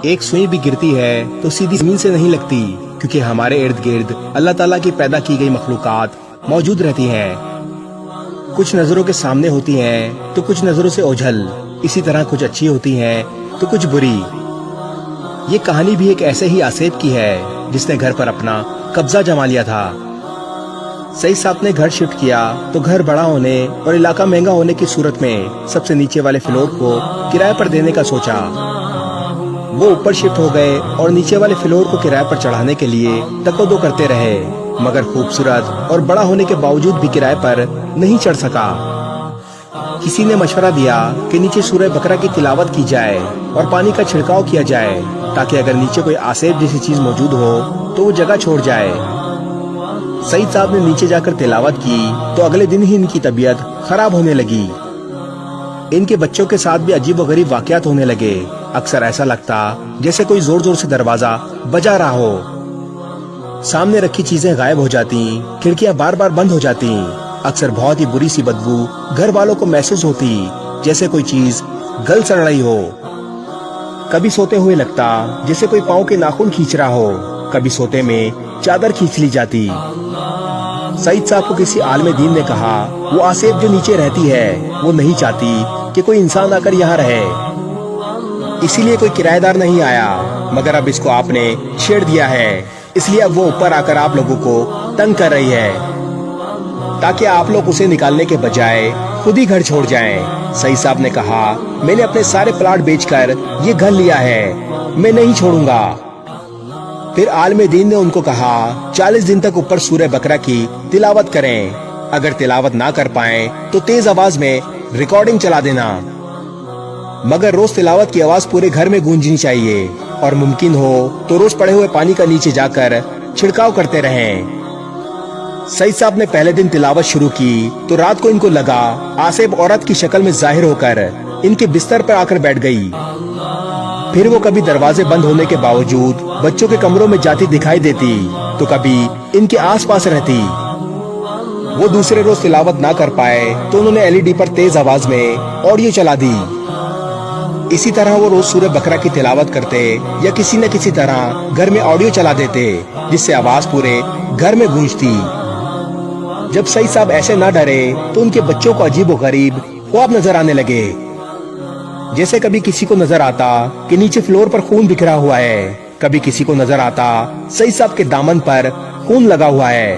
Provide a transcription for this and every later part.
ایک سوئی بھی گرتی ہے تو سیدھی زمین سے نہیں لگتی، کیونکہ ہمارے ارد گرد اللہ تعالیٰ کی پیدا کی گئی مخلوقات موجود رہتی ہیں۔ کچھ نظروں کے سامنے ہوتی ہیں تو کچھ نظروں سے اوجھل، اسی طرح کچھ اچھی ہوتی ہیں تو کچھ بری۔ یہ کہانی بھی ایک ایسے ہی آصف کی ہے جس نے گھر پر اپنا قبضہ جما لیا تھا۔ سعید صاحب نے گھر شفٹ کیا تو گھر بڑا ہونے اور علاقہ مہنگا ہونے کی صورت میں سب سے نیچے والے فلور کو کرائے پر دینے کا سوچا۔ وہ اوپر شفٹ ہو گئے اور نیچے والے فلور کو کرائے پر چڑھانے کے لیے تقدو کرتے رہے، مگر خوبصورت اور بڑا ہونے کے باوجود بھی کرائے پر نہیں چڑھ سکا۔ کسی نے مشورہ دیا کہ نیچے سورہ بقرہ کی تلاوت کی جائے اور پانی کا چھڑکاؤ کیا جائے، تاکہ اگر نیچے کوئی آصف جیسی چیز موجود ہو تو وہ جگہ چھوڑ جائے۔ سعید صاحب نے نیچے جا کر تلاوت کی تو اگلے دن ہی ان کی طبیعت خراب ہونے لگی۔ ان کے بچوں کے ساتھ بھی عجیب و غریب واقعات ہونے لگے۔ اکثر ایسا لگتا جیسے کوئی زور زور سے دروازہ بجا رہا ہو، سامنے رکھی چیزیں غائب ہو جاتی، کھڑکیاں بار بار بند ہو جاتی۔ اکثر بہت ہی بری سی بدبو گھر والوں کو محسوس ہوتی، جیسے کوئی چیز گل سڑ رہی ہو۔ کبھی سوتے ہوئے لگتا جیسے کوئی پاؤں کے ناخن کھینچ رہا ہو، کبھی سوتے میں چادر کھینچ لی جاتی۔ سعید صاحب کو کسی عالم دین نے کہا وہ آصف جو نیچے رہتی ہے وہ نہیں چاہتی کہ کوئی انسان آ کر یہاں رہے، اسی لیے کوئی کرایہ دار نہیں آیا، مگر اب اس کو آپ نے چھیڑ دیا ہے، اس لیے اب وہ اوپر آ کر آپ لوگوں کو تنگ کر رہی ہے، تاکہ آپ لوگ اسے نکالنے کے بجائے خود ہی گھر چھوڑ جائیں۔ سعید صاحب نے کہا میں نے اپنے سارے پلاٹ بیچ کر یہ گھر لیا ہے، میں نہیں چھوڑوں گا۔ پھر عالم دین نے ان کو کہا 40 دن تک اوپر سورہ بقرہ کی تلاوت کریں، اگر تلاوت نہ کر پائیں تو تیز آواز میں ریکارڈنگ چلا دینا، مگر روز تلاوت کی آواز پورے گھر میں گونجنی چاہیے، اور ممکن ہو تو روز پڑے ہوئے پانی کا نیچے جا کر چھڑکاؤ کرتے رہیں۔ سعید صاحب نے پہلے دن تلاوت شروع کی تو رات کو ان کو لگا آصف عورت کی شکل میں ظاہر ہو کر ان کے بستر پر آ کر بیٹھ گئی۔ پھر وہ کبھی دروازے بند ہونے کے باوجود بچوں کے کمروں میں جاتی دکھائی دیتی تو کبھی ان کے آس پاس رہتی۔ وہ دوسرے روز تلاوت نہ کر پائے تو انہوں نے LED پر تیز آواز میں آڈیو چلا دی۔ اسی طرح وہ روز سورہ بقرہ کی تلاوت کرتے یا کسی نہ کسی طرح گھر میں آڈیو چلا دیتے، جس سے آواز پورے گھر میں گونجتی۔ جب سعید صاحب ایسے نہ ڈرے تو ان کے بچوں کو عجیب و غریب خواب نظر آنے لگے، جیسے کبھی کسی کو نظر آتا کہ نیچے فلور پر خون بکھرا ہوا ہے، کبھی کسی کو نظر آتا سعید صاحب کے دامن پر خون لگا ہوا ہے،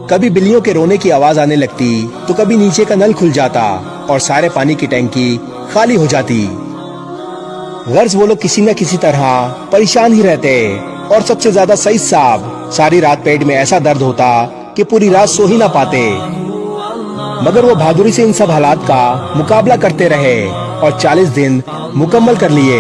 کبھی بلیوں کے رونے کی آواز آنے لگتی تو کبھی نیچے کا نل کھل جاتا اور سارے پانی کی ٹینکی خالی ہو جاتی۔ غرض وہ لوگ کسی نہ کسی طرح پریشان ہی رہتے، اور سب سے زیادہ سعید صاحب، ساری رات پیٹ میں ایسا درد ہوتا کہ پوری رات سو ہی نہ پاتے، مگر وہ بہادری سے ان سب حالات کا مقابلہ کرتے رہے اور 40 دن مکمل کر لیے۔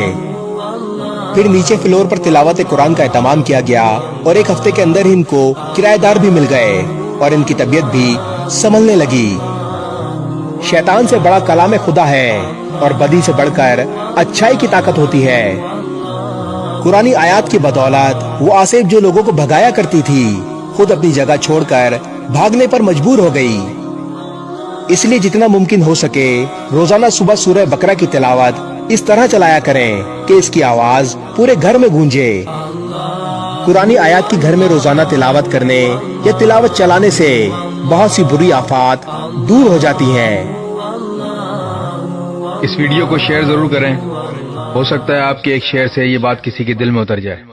پھر نیچے فلور پر تلاوت قرآن کا اہتمام کیا گیا اور ایک ہفتے کے اندر ہی ان کو کرایہ دار بھی مل گئے اور ان کی طبیعت بھی سنبھلنے لگی۔ شیطان سے بڑا کلام خدا ہے اور بدی سے بڑھ کر اچھائی کی طاقت ہوتی ہے۔ قرآنی آیات کی بدولت وہ آصف جو لوگوں کو بھگایا کرتی تھی، خود اپنی جگہ چھوڑ کر بھاگنے پر مجبور ہو گئی۔ اس لیے جتنا ممکن ہو سکے روزانہ صبح سورہ بقرہ کی تلاوت اس طرح چلایا کریں کہ اس کی آواز پورے گھر میں گونجے۔ قرآنی آیات کی گھر میں روزانہ تلاوت کرنے یا تلاوت چلانے سے بہت سی بری آفات دور ہو جاتی ہیں۔ اس ویڈیو کو شیئر ضرور کریں، ہو سکتا ہے آپ کے ایک شیئر سے یہ بات کسی کے دل میں اتر جائے۔